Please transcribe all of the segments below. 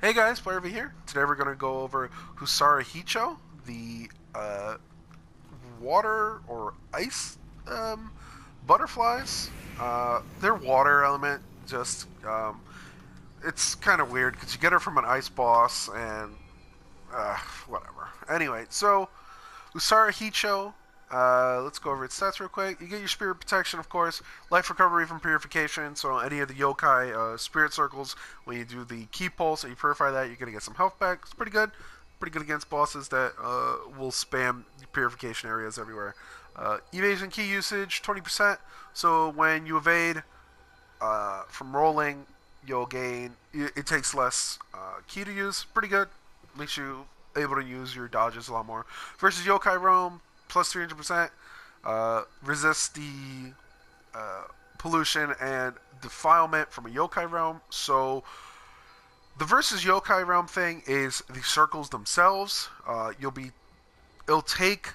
Hey guys, Theplayerofx here. Today we're going to go over Usura hicho, the water or ice butterflies. Their water element just it's kind of weird because you get her from an ice boss and whatever. Anyway, so Usura hicho. Let's go over its stats real quick. You get your spirit protection, of course, life recovery from purification. So any of the yokai spirit circles, when you do the key pulse and you purify that, you're gonna get some health back. It's pretty good. Pretty good against bosses that will spam purification areas everywhere. Evasion key usage 20%. So when you evade from rolling, you'll gain. It takes less key to use. Pretty good. Makes you able to use your dodges a lot more. Versus yokai roam, plus 300%. Resist the pollution and defilement from a yokai realm. So the versus yokai realm thing is the circles themselves. It'll take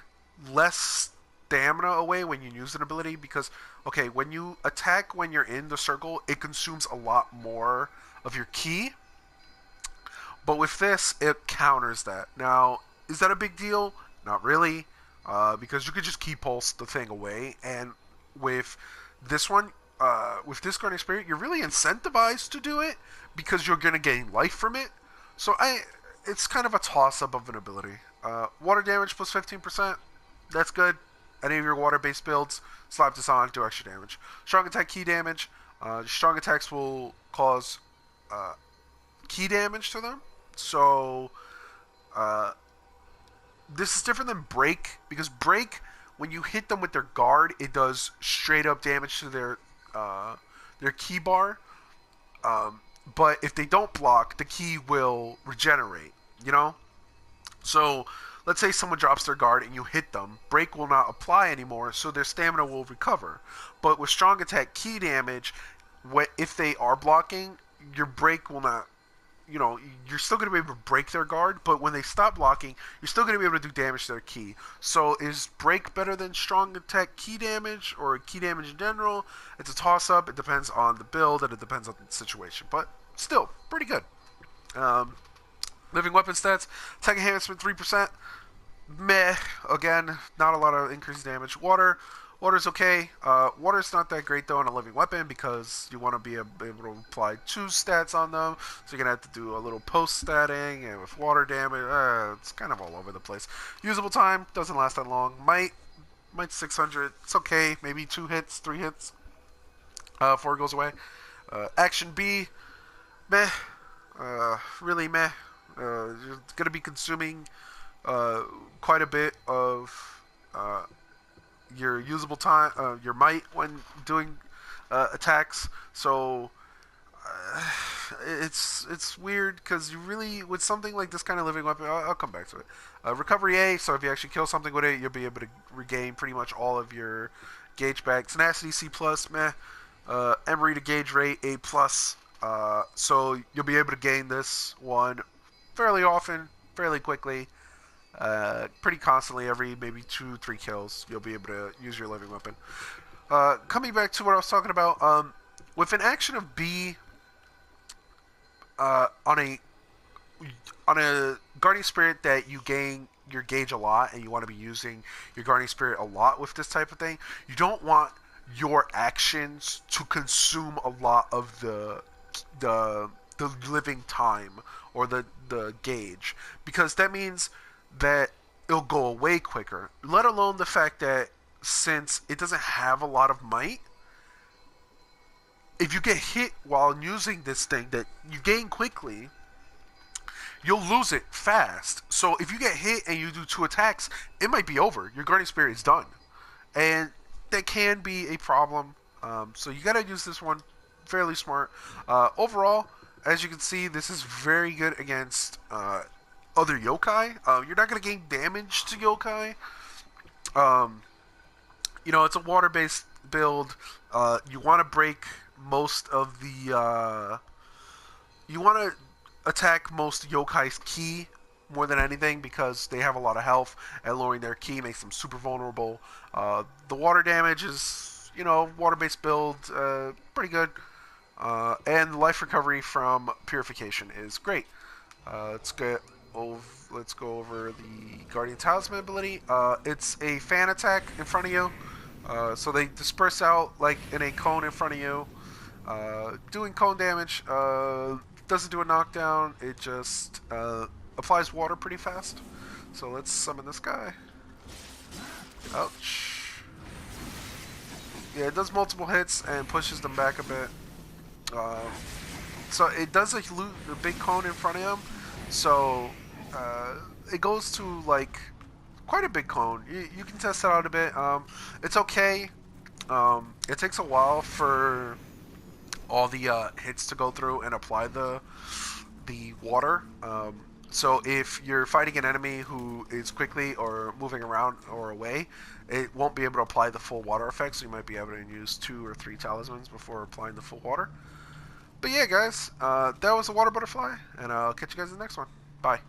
less stamina away when you use an ability because okay, when you attack when you're in the circle, it consumes a lot more of your ki. But with this, it counters that. Now, is that a big deal? Not really, because you could just key pulse the thing away. And with this one, with Discarding Spirit, you're really incentivized to do it because you're going to gain life from it. So it's kind of a toss-up of an ability. Water damage plus 15%. That's good. Any of your water-based builds, slap this on, do extra damage. Strong attack key damage. Strong attacks will cause key damage to them. So this is different than break because break, when you hit them with their guard, it does straight up damage to their key bar. But if they don't block, the key will regenerate. You know, so let's say someone drops their guard and you hit them, break will not apply anymore, so their stamina will recover. But with strong attack key damage, if they are blocking, your break will not, you're still going to be able to break their guard, but when they stop blocking, you're still going to be able to do damage to their key. So is break better than strong attack key damage or key damage in general? It's a toss up. It depends on the build and it depends on the situation, but still pretty good. Um, Living weapon stats, attack enhancement 3%. Meh. Again, not a lot of increased damage. Water's okay. Water's not that great though in a living weapon because you want to be able to apply 2 stats on them. So you're gonna have to do a little post statting, and with water damage, it's kind of all over the place. Usable time doesn't last that long. Might 600. It's okay. Maybe 2 hits, 3 hits before it goes away. Action B, meh. Really meh. You're gonna be consuming quite a bit of your usable time, your might when doing attacks. So it's weird because you really with something like this kind of living weapon. I'll come back to it. Recovery A. So if you actually kill something with it, you'll be able to regain pretty much all of your gauge back. Tenacity C plus, meh. Emery to gauge rate A plus. So you'll be able to gain this one fairly often, fairly quickly. Pretty constantly, every maybe 2-3 kills, you'll be able to use your living weapon. Coming back to what I was talking about, with an action of B on a guardian spirit that you gain your gauge a lot, and you want to be using your guardian spirit a lot with this type of thing, you don't want your actions to consume a lot of the living time or the gauge, because that means that it'll go away quicker. Let alone the fact that since it doesn't have a lot of might, if you get hit while using this thing that you gain quickly, you'll lose it fast. So if you get hit and you do 2 attacks, it might be over. Your Guardian Spirit is done. And that can be a problem. So you gotta use this one fairly smart. Overall, as you can see, this is very good against other yokai. You're not going to gain damage to yokai. Um, it's a water-based build. You want to break most of the. You want to attack most yokai's ki more than anything because they have a lot of health, and lowering their ki makes them super vulnerable. The water damage is, water-based build, pretty good. And life recovery from purification is great. Let's get over. Let's go over the Guardian Talisman ability. It's a fan attack in front of you. So they disperse out like in a cone in front of you, doing cone damage. Doesn't do a knockdown. It just applies water pretty fast. So let's summon this guy. Ouch. Yeah, it does multiple hits and pushes them back a bit. Um, so it does a big cone in front of him. So it goes to like quite a big cone. You can test it out a bit. It's okay. It takes a while for all the hits to go through and apply the water. So if you're fighting an enemy who is quickly or moving around or away, it won't be able to apply the full water effect. So you might be able to use 2 or 3 talismans before applying the full water. But yeah, guys, that was a water butterfly, and I'll catch you guys in the next one. Bye.